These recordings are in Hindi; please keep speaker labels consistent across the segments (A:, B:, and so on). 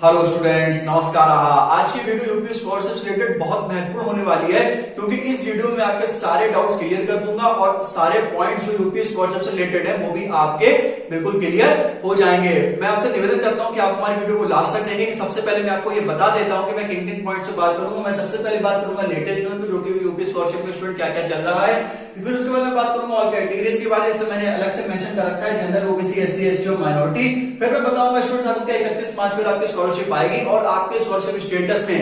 A: हेलो स्टूडेंट्स, नमस्कार। आज की वीडियो यूपी स्कॉलरशिप से रिलेटेड बहुत महत्वपूर्ण होने वाली है, क्योंकि इस वीडियो में आपके सारे डाउट्स क्लियर कर दूंगा और सारे पॉइंट्स जो यूपी स्कॉलरशिप से रिलेटेड है वो भी आपके बिल्कुल क्लियर हो जाएंगे। मैं आपसे निवेदन करता हूं कि आप हमारी वीडियो को लास्ट तक देखें। सबसे पहले मैं आपको ये बता देता हूं कि मैं किन किन पॉइंट्स पे बात करूंगा। मैं सबसे पहले बात करूंगा लेटेस्ट न्यूज पे, जो कि यूपी स्कॉलरशिप में स्टूडेंट क्या क्या चल रहा है। फिर उसके बाद मैं बात करूंगा ऑल कैटेगरीज के बारे में, मैंने अलग से मेंशन कर रखा है, जनरल, ओबीसी, एससी, एसटी और माइनॉरिटी। फिर मैं बताऊंगा स्टूडेंट्स आपको 31 मार्च में आपकी स्कॉलरशिप आएगी और आपके स्कॉलरशिप स्टेटस में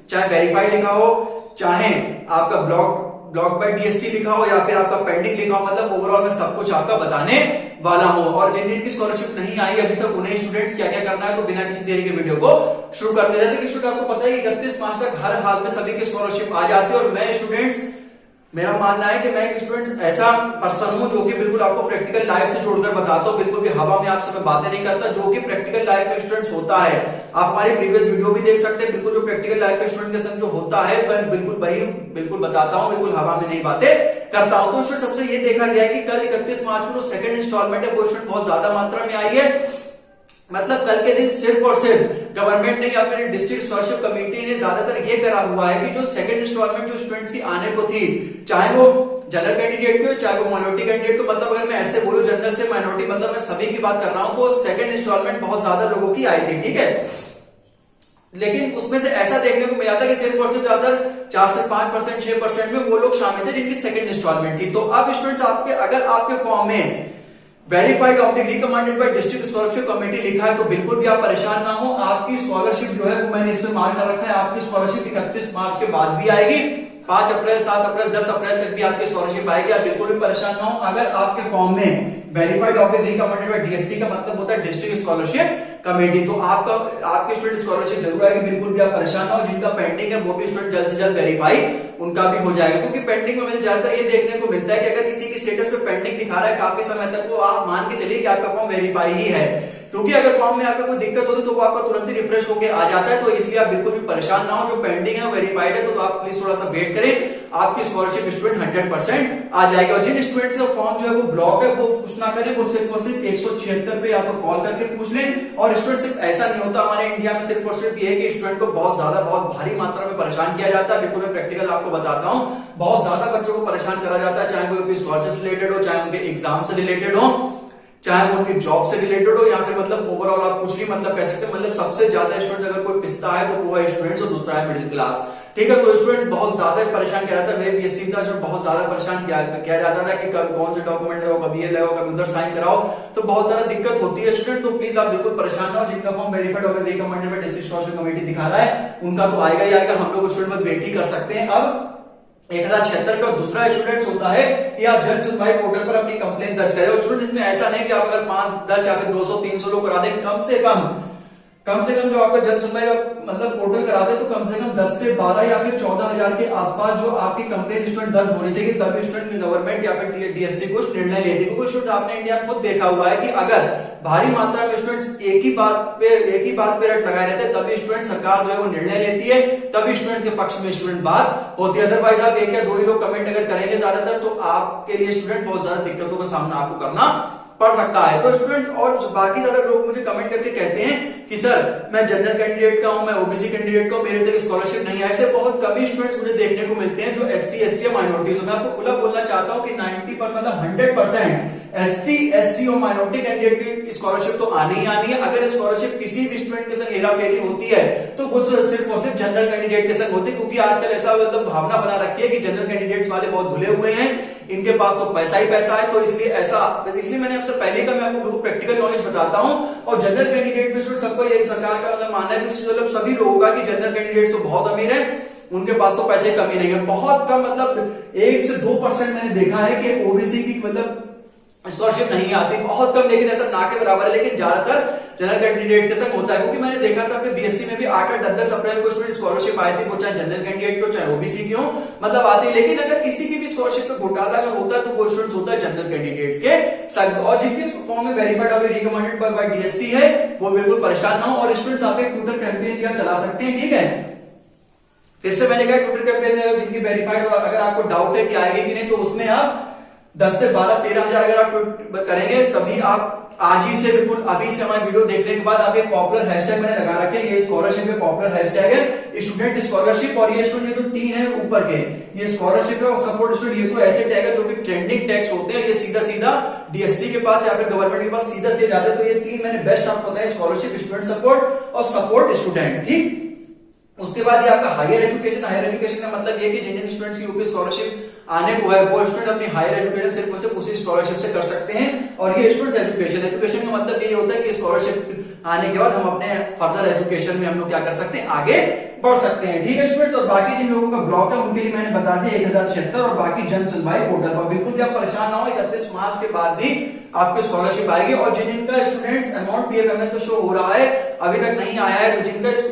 A: चाहे वेरीफाइड लिखा हो, चाहे आपका ब्लॉक बाय डीएससी लिखा हो या फिर आपका पेंडिंग लिखा हो, मतलब ओवरऑल मैं सब कुछ आपका बताने वाला हूं। और जिन की स्कॉलरशिप नहीं आई अभी तक उन्हें स्टूडेंट्स क्या क्या करना है, तो बिना किसी देरी के वीडियो को शुरू कर दे रहे थे। स्टूडेंट आपको पता है कि 31 मार्च तक हर हाल में सभी की स्कॉलरशिप आ जाती है और मैं स्टूडेंट्स, मेरा मानना है कि मैं स्टूडेंट्स ऐसा पर्सन हूं जो कि बिल्कुल आपको प्रैक्टिकल लाइफ से जोड़कर बताता हूं, बिल्कुल भी हवा में आपसे मैं बातें नहीं करता। जो कि प्रैक्टिकल लाइफ में स्टूडेंट्स होता है, आप हमारी प्रीवियस वीडियो भी देख सकते हैं। बिल्कुल जो प्रैक्टिकल लाइफ में स्टूडेंट के संग जो होता है मैं बिल्कुल वही बिल्कुल बताता हूं, बिल्कुल हवा में नहीं बातें करता हूं। तो स्टूडेंट सबसे ये देखा गया है कि कल 31 मार्च को जो सेकंड इंस्टॉलमेंट है वो स्टूडेंट बहुत ज्यादा मात्रा में आई है। मतलब कल के दिन सिर्फ और सिर्फ गवर्नमेंट ने या फिर डिस्ट्रिक्ट स्कॉलरशिप कमेटी ने ज्यादातर ये करा हुआ है कि जो सेकंड इंस्टॉलमेंट जो स्टूडेंट्स की आने को थी, चाहे वो जनरल कैंडिडेट को चाहे वो माइनॉरिटी कैंडिडेट को, मतलब अगर मैं ऐसे बोलूं जनरल से माइनॉरिटी, मतलब मैं सभी की बात कर रहा हूं, तो सेकंड इंस्टॉलमेंट बहुत ज्यादा लोगों की आई थी, ठीक है। लेकिन उसमें से ऐसा देखने को मिला था कि सिर्फ और सिर्फ ज्यादा 4 से 5%, 6% में वो लोग शामिल थे जिनकी सेकंड इंस्टॉलमेंट थी। तो अब स्टूडेंट्स आपके अगर आपके फॉर्म में verified oblique recommended by district scholarship committee लिखा है तो बिल्कुल भी आप परेशान ना हो। आपकी स्कॉलरशिप जो है वो मैंने इसमें मार्क कर रखा है, आपकी स्कॉलरशिप 31 मार्च के बाद भी आएगी। 5 अप्रैल, 7 अप्रैल, 10 अप्रैल तक भी आपकी स्कॉलरशिप आएगी। आप बिल्कुल भी परेशान ना हो। अगर आपके फॉर्म में verified oblique recommended by DSC का मतलब होता है डिस्ट्रिक्ट स्कॉलरशिप कमेटी, तो आपके स्टूडेंट स्कॉलरशिप जरूर आएगी, बिल्कुल भी आप परेशान ना हो। जिनका पेंडिंग है वो भी स्टूडेंट जल्द से जल्द वेरीफाई उनका भी हो जाएगा, क्योंकि पेंडिंग में मुझे ज्यादातर ये देखने को मिलता है कि अगर किसी की स्टेटस पे पेंडिंग दिखा रहा है काफी समय तक, तो आप मान के चलिए कि आपका फॉर्म वेरीफाई ही है। क्योंकि अगर फॉर्म में आपको कोई दिक्कत होती तो वो आपका तुरंत ही रिफ्रेश होकर आ जाता है। तो इसलिए आप बिल्कुल भी परेशान ना हो। जो पेंडिंग है वेरीफाइड है तो आप प्लीज थोड़ा सा वेट करें, आपकी स्कॉलरशिप स्टूडेंट 100% आ जाएगी। और जिन स्टूडेंट्स का फॉर्म जो है वो ब्लॉक है वो कुछ ना करें, वो सिर्फ और सिर्फ 176 पे या तो कॉल करके पूछ लें। और स्टूडेंट सिर्फ ऐसा नहीं होता हमारे इंडिया में, सिर्फ और सिर्फ ये है कि स्टूडेंट को बहुत ज्यादा बहुत भारी मात्रा में परेशान किया जाता है। बिल्कुल मैं प्रैक्टिकल आपको बताता हूं, बहुत ज्यादा बच्चों को परेशान करा जाता है, चाहे वो स्कॉलरशिप से रिलेटेड हो, चाहे उनके एग्जाम से रिलेटेड हो, चाहे वो उनकी जॉब से रिलेटेड हो, या फिर मतलब ओवरऑल आप कुछ भी मतलब कह सकते हैं। मतलब सबसे ज्यादा स्टूडेंट अगर कोई पिसता है तो वो है स्टूडेंट्स और दूसरा है मिडिल क्लास, ठीक है। तो स्टूडेंट्स बहुत ज्यादा परेशान किया जाता है। मेरे बीएससी का बहुत ज्यादा परेशान किया जाता था कि कभी कौन से डॉक्यूमेंट लगाओ, कभी ये लगाओ, कभी उधर साइन कराओ, तो बहुत ज्यादा दिक्कत होती है स्टूडेंट। तो प्लीज आप बिल्कुल परेशान ना हो। जिनका फॉर्म वेरीफाइड और recommended by district scholarship committee दिखा रहा है उनका तो आएगा ही आएगा, हम लोग स्टूडेंट बस वेट ही कर सकते हैं। अब 1076 का दूसरा स्टूडेंट्स होता है कि आप जन सुनवाई पोर्टल पर अपनी कंप्लेंट दर्ज करें। और स्टूडेंट इसमें ऐसा नहीं कि आप अगर 5, 10 या फिर 200, 300 लोग करा दें, कम से कम जो आपका जन सुनवाई का मतलब पोर्टल करा दे तो कम से कम 10 से 12 या फिर 14,000 के आसपास जो आपकी कंप्लेंट स्टूडेंट दर्ज होनी चाहिए, तभी स्टूडेंट गवर्नमेंट या फिर डीएससी कुछ निर्णय लेती है। क्योंकि स्टूडेंट आपने इंडिया में खुद देखा हुआ है कि अगर भारी मात्रा में स्टूडेंट्स एक ही बात पे रट लगाए रहते हैं, तभी स्टूडेंट सरकार जो है वो निर्णय लेती है, तभी स्टूडेंट के पक्ष में स्टूडेंट बात होती है। अदरवाइज आप एक या दो ही लोग कमेंट अगर करेंगे ज्यादातर, तो आपके लिए स्टूडेंट बहुत ज्यादा दिक्कतों का सामना आपको करना पड़ सकता है। तो स्टूडेंट और बाकी ज्यादा लोग मुझे कमेंट करके कहते हैं कि सर मैं जनरल कैंडिडेट का हूं, मैं ओबीसी कैंडिडेट का हूं, मेरे तक स्कॉलरशिप नहीं है। ऐसे बहुत कम ही स्टूडेंट्स मुझे देखने को मिलते हैं जो एससी, एसटी या माइनॉरिटीज। मैं आपको खुला बोलना चाहता हूं कि 90 पर मतलब 100% एससी, एसटी और माइनॉरिटी कैंडिडेट की स्कॉलरशिप तो आनी ही आनी है। अगर स्कॉलरशिप किसी भी स्टूडेंट के संग हेराफेरी होती है तो वो सिर्फ और सिर्फ जनरल कैंडिडेट के संग होती है, क्योंकि आजकल ऐसा मतलब भावना बना रखी है कि जनरल कैंडिडेट्स वाले बहुत धुले हुए हैं, इनके पास तो पैसा ही पैसा है। तो इसलिए मैंने आपसे पहले का मैं आपको बिल्कुल प्रैक्टिकल नॉलेज बताता हूं। और जनरल कैंडिडेट में सबको एक सरकार का मतलब मानना है, मतलब सभी लोगों का कि जनरल कैंडिडेट्स तो बहुत अमीर है, उनके पास तो पैसे कमी नहीं है। बहुत कम मतलब 1 से 2% मैंने देखा है कि ओबीसी की मतलब स्कॉलरशिप नहीं आती, बहुत कम, लेकिन ऐसा ना के बराबर है। लेकिन ज्यादातर जनरल कैंडिडेट के संग होता है, क्योंकि मैंने देखा था अपने बीएससी में भी 8 और 10 अप्रैल को स्टूडेंट स्कॉलरशिप आई थी, वो चाहे जनरल कैंडिडेट की हो चाहे ओबीसी की हो, मतलब आती। लेकिन अगर किसी की भी स्कॉलरशिप पे घोटाला अगर होता है तो वो स्टूडेंट होता है जनरल कैंडिडेट्स के संग। और जिनकी फॉर्म में वेरीफाइड और रिकमेंडेड बाय डीएससी है वो बिल्कुल परेशान ना हो। और स्टूडेंट्स आप एक ट्विटर कैंपेन भी आप चला सकते हैं, ठीक है। फिर से मैंने कहा ट्विटर कैंपेन जिनकी वेरीफाइड, और अगर आपको डाउट है कि आएगी कि नहीं, तो उसमें आप 10 से 12, 13 हजार अगर आप करेंगे तभी आप आज ही से बिल्कुल अभी से हमारी वीडियो देखने के बाद आप एक पॉपुलर हैशटैग मैंने लगा रखे हैं, ये स्कॉलरशिप में पॉपुलर हैशटैग है स्टूडेंट स्कॉलरशिप, और ये स्टूडेंट जो 3 है ऊपर के, ये स्कॉलरशिप है और सपोर्ट स्टूडेंट, ये तो ऐसे टैग है जो कि ट्रेंडिंग टैग्स होते हैं, ये सीधा सीधा डीएससी के पास या फिर गवर्नमेंट के पास सीधा सीधा जाते हैं। तो ये 3 मैंने बेस्ट आपको बताया, स्कॉलरशिप, स्टूडेंट सपोर्ट और सपोर्ट स्टूडेंट। ठीक, उसके बाद ये आपका हायर एजुकेशन। हायर एजुकेशन का मतलब ये कि जिन स्टूडेंट्स की यूपी स्कॉलरशिप आने को है वो स्टूडेंट अपनी हायर एजुकेशन सिर्फ और सिर्फ उसी स्कॉलरशिप से कर सकते हैं। और ये स्टूडेंट्स एजुकेशन, एजुकेशन का मतलब ये होता है कि स्कॉलरशिप आने के बाद हम अपने फर्दर एजुकेशन में हम लोग क्या कर सकते हैं, आगे बढ़ सकते हैं। ठीक है स्टूडेंट्स, और बाकी जिन लोगों का ब्लॉक है उनके लिए मैंने बता दिया 1076 और बाकी जन सुनवाई पोर्टल पर। बिल्कुल भी आप परेशान ना हो, 31 मार्च के बाद भी आपकी स्कॉलरशिप आएगी। और जिनका स्टूडेंट्स अमाउंट पीएफएमएस पे शो हो रहा है अभी तक नहीं आया है, तो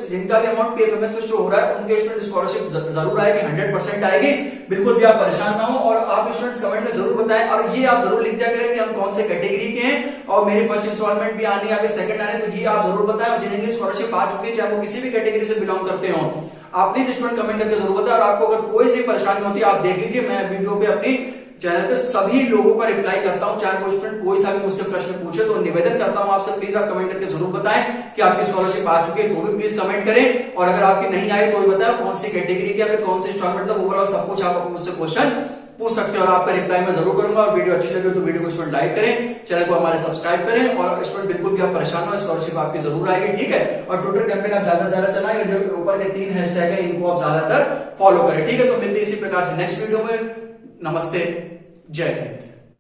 A: जिनका भी अमाउंट पीएफएमएस पे शो हो रहा है उनके स्टूडेंट स्कॉलरशिप जरूर आएगी, 100% आएगी। बिल्कुल भी आप परेशान ना हो, और आप स्टूडेंट्स कमेंट में जरूर बताएं, और ये आप जरूर लिख दिया करें कि हम कौन से कैटेगरी के हैं और मेरी फर्स्ट इंस्टॉलमेंट भी आनी है, सेकंड आने, तो ये आप जरूर बताएं। और जिन्हें स्कॉलरशिप आ चुकी है, चाहे वो किसी भी कैटेगरी से बिलोंग करते हो, आप प्लीज स्टूडेंट कमेंट करके जरूर बताएं। और आपको अगर कोई सी परेशानी होती है आप देख लीजिए, मैं वीडियो पे अपनी चैनल पे सभी लोगों का रिप्लाई करता हूं, चाहे वो स्टूडेंट कोई सा भी मुझसे प्रश्न पूछे। तो निवेदन करता हूं आपसे, प्लीज आप कमेंट करके जरूर बताएं कि आपकी स्कॉलरशिप आ चुकी है, तो भी प्लीज कमेंट करें। और अगर आपकी नहीं आई तो भी बताएं कौन सी कैटेगरी की, अगर कौन सी इंस्टॉलमेंट, ओवरऑल सब कुछ आप मुझसे क्वेश्चन पूछ सकते हैं और आपका रिप्लाई मैं जरूर करूंगा। और वीडियो अच्छी लगे तो वीडियो को स्टूडेंट लाइक करें, चैनल को हमारे सब्सक्राइब करें, और स्टूडेंट बिल्कुल भी आप परेशान हो, स्कॉलरशिप आपकी जरूर आएगी। ठीक है, और ट्विटर कैंपेन आप ज्यादा से ज्यादा चलाएं, जो ऊपर के 3 हैशटैग है इनको आप ज्यादातर फॉलो करें। ठीक है, तो मिलते इसी प्रकार से नेक्स्ट वीडियो में। नमस्ते, जय हिंद।